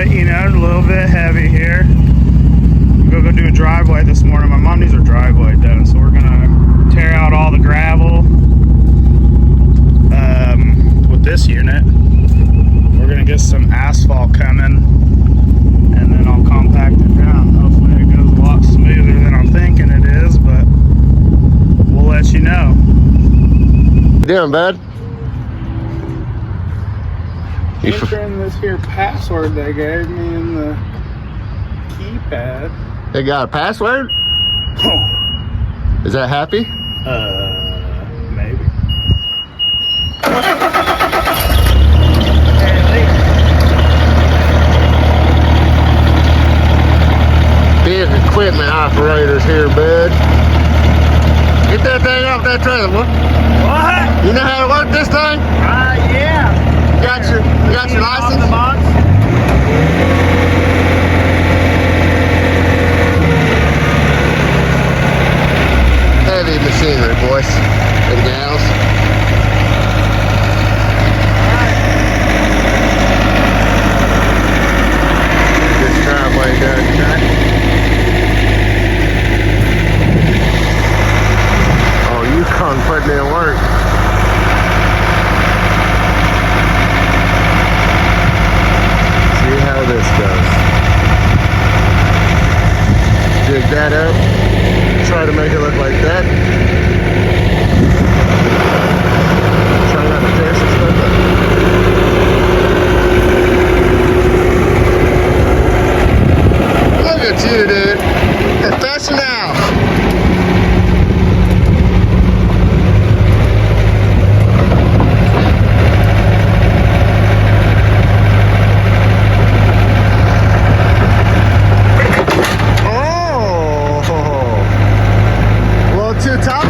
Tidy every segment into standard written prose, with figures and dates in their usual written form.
bit, you know, a little bit heavy here. Go do a driveway this morning. My mom needs her driveway done, so we're gonna tear out all the gravel with this unit. We're gonna get some asphalt coming, and then I'll compact it down. Hopefully it goes a lot smoother than I'm thinking it is, but we'll let you know. What you doing, bud? Entering this here password they gave me in the keypad. They got a password? Is that happy? Maybe. Big equipment operators here, bud. Get that thing off that trailer, boy. What? You know how to work this thing? Yeah. You got your license? The box? Heavy machinery, boys and gals. This driveway done tonight. Oh, you come putting in work. See how this goes. Dig that up. Try to make it look like that. Try not to tear some stuff up. Look at you, dude. Professional. Too tough.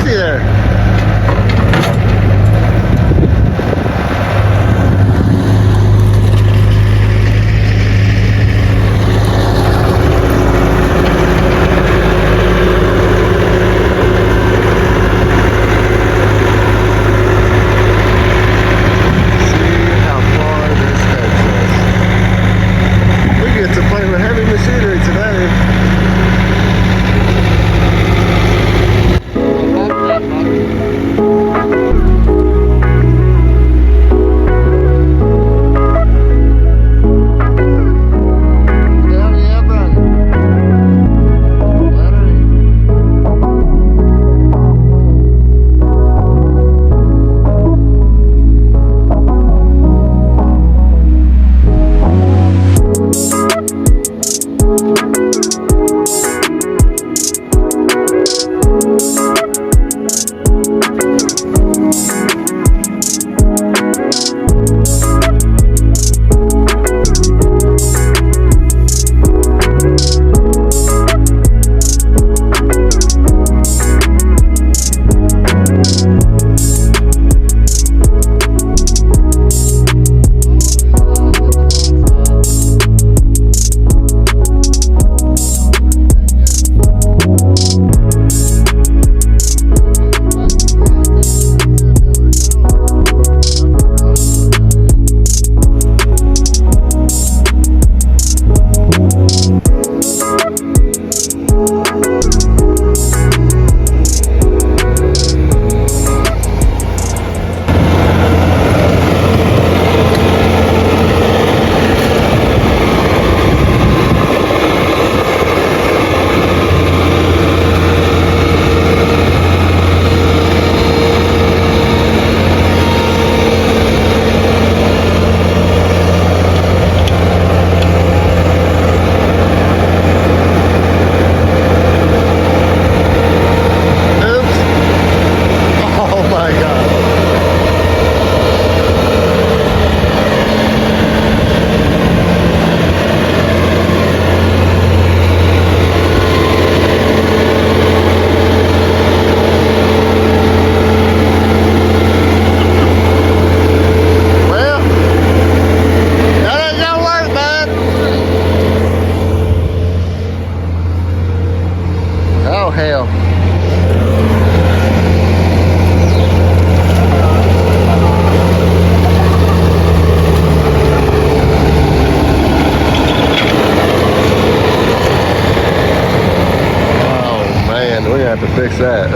fix that.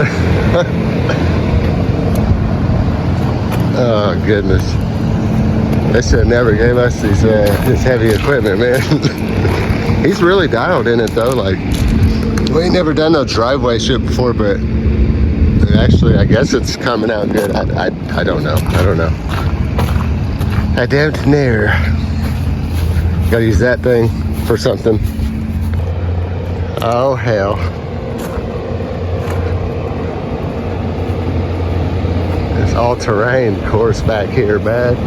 Oh goodness. They should have never gave us this heavy equipment, man. He's really dialed in it though. Like, we ain't never done no driveway shit before, but actually, I guess it's coming out good. I don't know. I don't know. I don't know. Gotta use that thing for something. Oh hell. This all-terrain course back here, bad.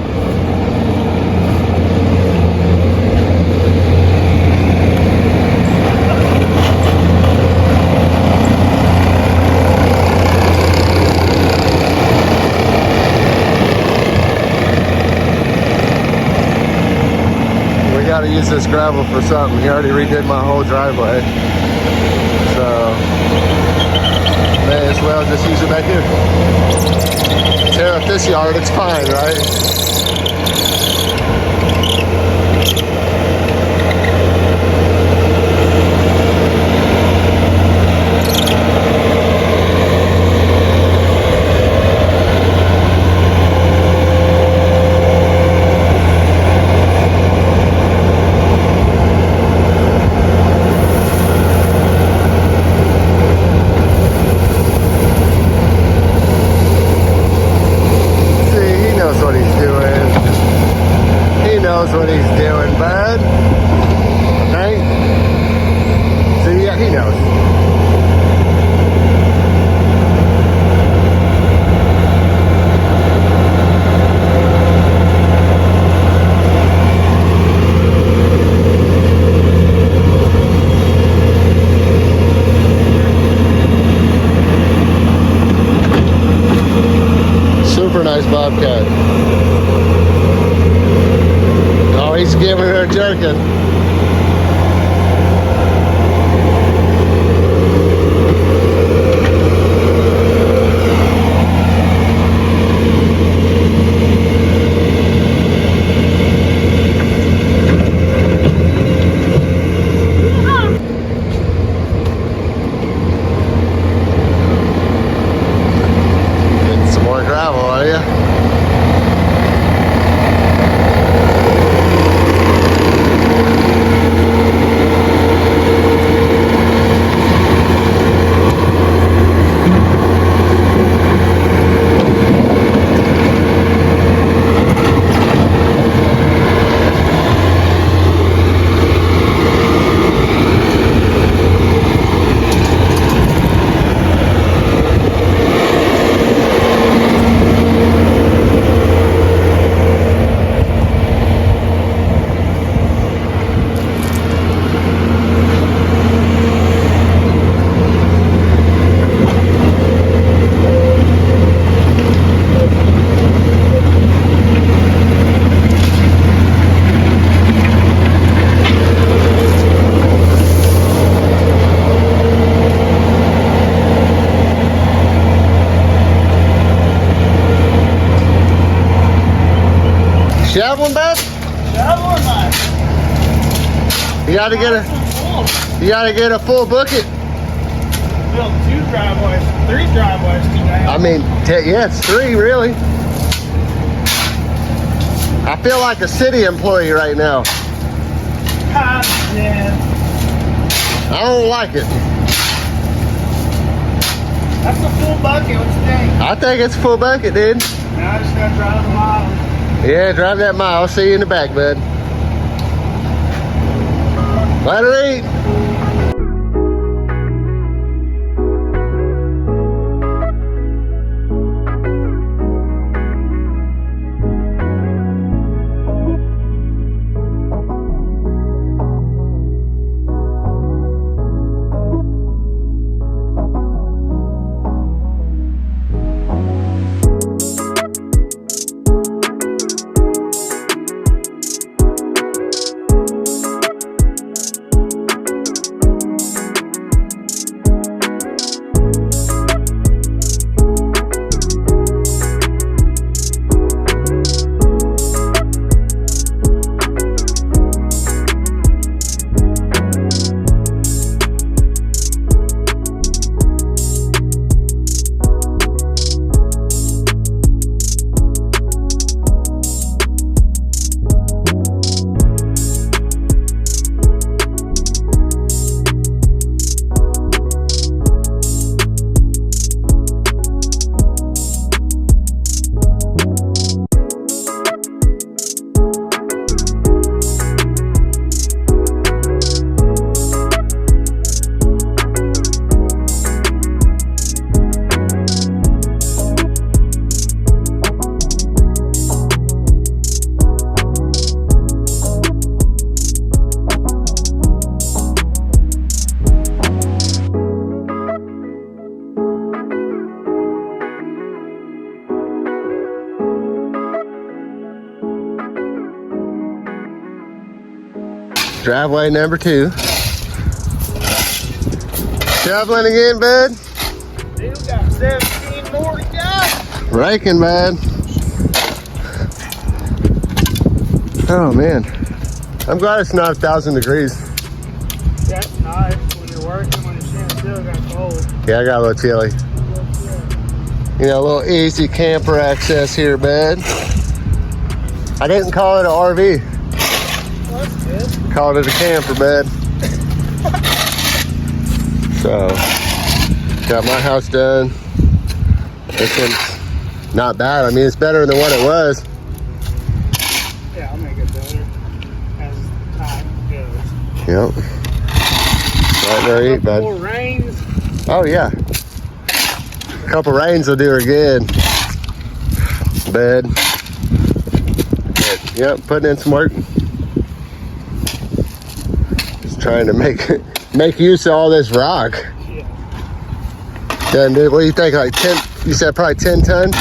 Gotta use this gravel for something. He already redid my whole driveway, so may as well just use it back here. Tear up this yard, it's fine, right? What he's doing, bud. Okay? See, yeah, he knows. Super nice Bobcat. He's giving her a jerkin. Getting some more gravel, are you? Shoveling, bud? Shoveling, man. You gotta get a full bucket. Built 2 driveways, 3 driveways today. I mean, yeah, it's 3 really. I feel like a city employee right now. God damn. I don't like it. That's a full bucket, what you think? I think it's a full bucket, dude. Now I just gotta drive a mile. Yeah, drive that mile. I'll see you in the back, bud. Let her eat. Driveway number 2. Shoveling again, bud? Still got 17 more to go. Raking, bud. Oh, man. I'm glad it's not 1,000 degrees. That's nice when you're working, when you're still got cold. Yeah, I got a little chilly. You know, a little easy camper access here, bud. I didn't call it an RV. Well, that's good. Called it a camper, bud. So, got my house done. This one's not bad. I mean, it's better than what it was. Yeah, I'll make it better as time goes. Yep. Right there, eat, bud. More rains. Oh, yeah. A couple rains will do her good. Bud. But, yep, putting in some work. Just trying to make use of all this rock. Yeah. Done, dude. What do you think? Like 10? You said probably 10 tons?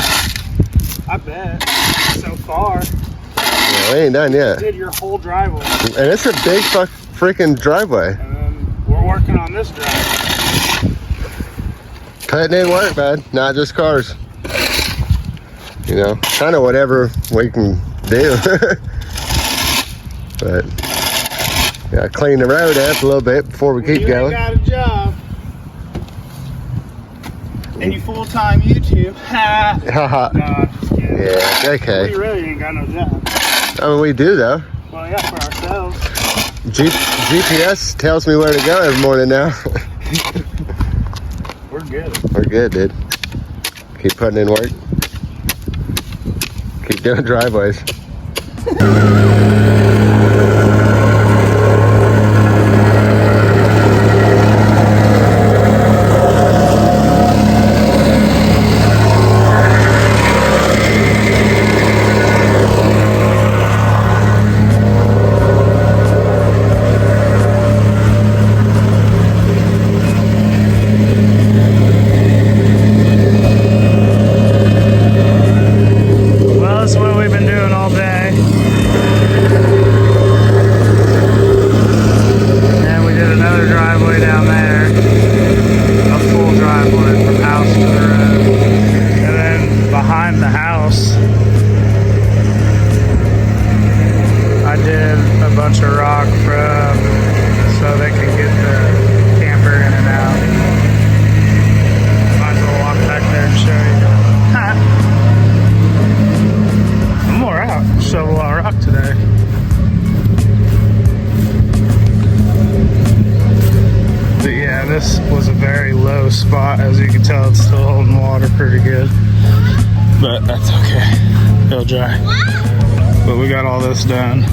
I bet. So far. Yeah, we ain't done yet. Did your whole driveway. And it's a big freaking driveway. And then we're working on this driveway. Putting in work, bud. Not just cars. You know, kind of whatever we can do. But yeah, clean the road up a little bit before we keep you going. Ain't got a job. And you full-time YouTube. Ha! Haha. No, I'm just kidding. Yeah, okay. We really ain't got no job. I mean, we do though. Well, yeah, for ourselves. GPS tells me where to go every morning now. We're good. We're good, dude. Keep putting in work. Keep doing driveways. Well, that's what we've been doing all day. And we did another driveway down there. A full driveway from house to the road. And then behind the house, I did a bunch of rock from so they could get the camper in and out. Might as well walk back there and show you. I'm more out. Shovel a lot of rock today. But yeah, this was a very low spot. As you can tell, it's still holding water pretty good. But that's okay. It'll dry. But we got all this done.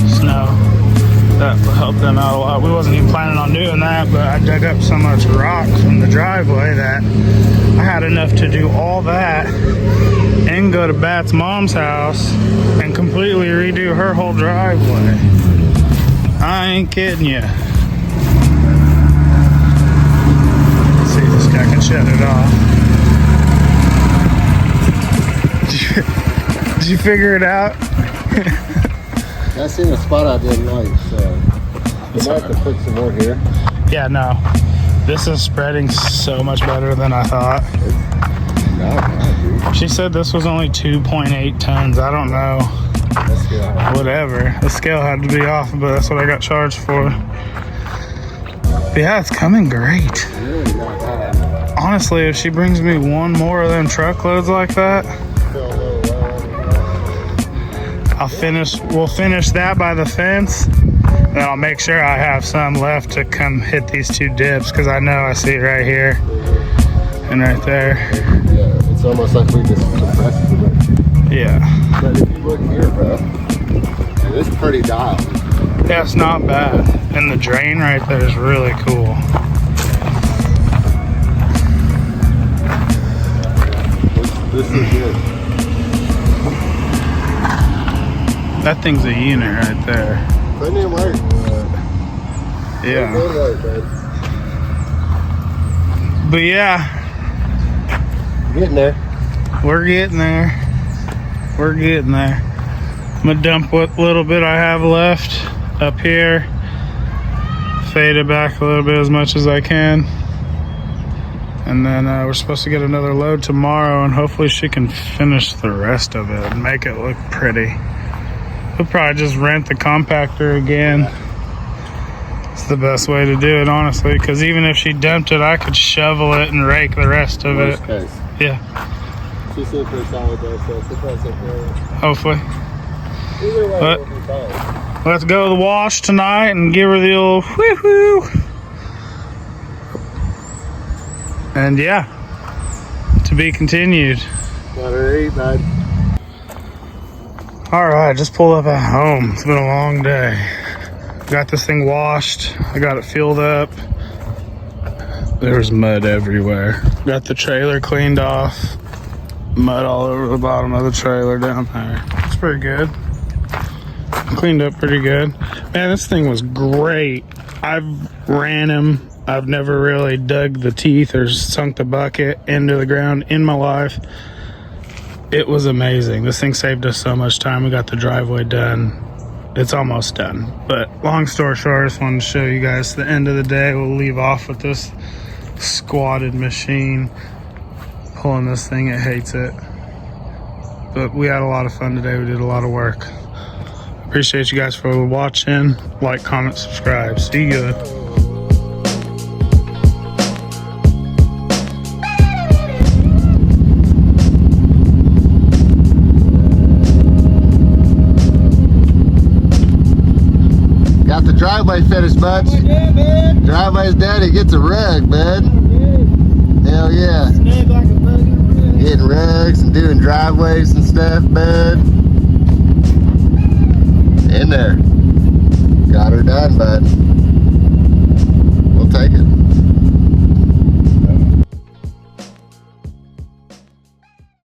Snow. That helped them out a lot. We wasn't even planning on doing that, but I dug up so much rock from the driveway that I had enough to do all that and go to Bat's mom's house and completely redo her whole driveway. I ain't kidding you. Let's see if this guy can shut it off. Did you figure it out? I seen a spot I didn't like, so we might have to put some more here. Yeah, no. This is spreading so much better than I thought. No, She said this was only 2.8 tons. I don't know. let's go. Whatever. The scale had to be off, but that's what I got charged for. But yeah, it's coming great. Really not bad. Honestly, if she brings me one more of them truckloads like that, Feel a little low. we'll finish that by the fence. Then I'll make sure I have some left to come hit these two dips, because I know I see it right here and right there. Yeah, it's almost like we just compressed it. Yeah. But if you look here, bro, and it's pretty dialed. Yeah, it's not bad. And the drain right there is really cool. This is good. That thing's a unit right there. Putting in work. Yeah. Good work, bud. But yeah, Getting there. we're getting there. We're getting there. I'm gonna dump what little bit I have left up here. Fade it back a little bit as much as I can. And then we're supposed to get another load tomorrow, and hopefully she can finish the rest of it and make it look pretty. We'll probably just rent the compactor again. It's the best way to do it, honestly, because even if she dumped it, I could shovel it and rake the rest of it. Case. Yeah, She's in for a solid day, so she'll probably take care of it. hopefully. Either way, But- we'll be fine. Let's go to the wash tonight and give her the old whoo-hoo. And yeah, to be continued. Let her eat, bud. All right, just pulled up at home. It's been a long day. Got this thing washed. I got it filled up. There's mud everywhere. Got the trailer cleaned off. Mud all over the bottom of the trailer down there. It's pretty good. Cleaned up pretty good. Man, this thing was great. I've ran him. I've never really dug the teeth or sunk the bucket into the ground in my life. It was amazing. This thing saved us so much time. We got the driveway done. It's almost done. But long story short, I just wanted to show you guys the end of the day. We'll leave off with this squatted machine. Pulling this thing, it hates it. But we had a lot of fun today. We did a lot of work. Appreciate you guys for watching. Like, comment, subscribe. See ya. Got the driveway finished, bud. Driveway's done. He gets a rug, bud. Hell yeah. Getting rugs and doing driveways and stuff, bud. In there. Got her done, bud.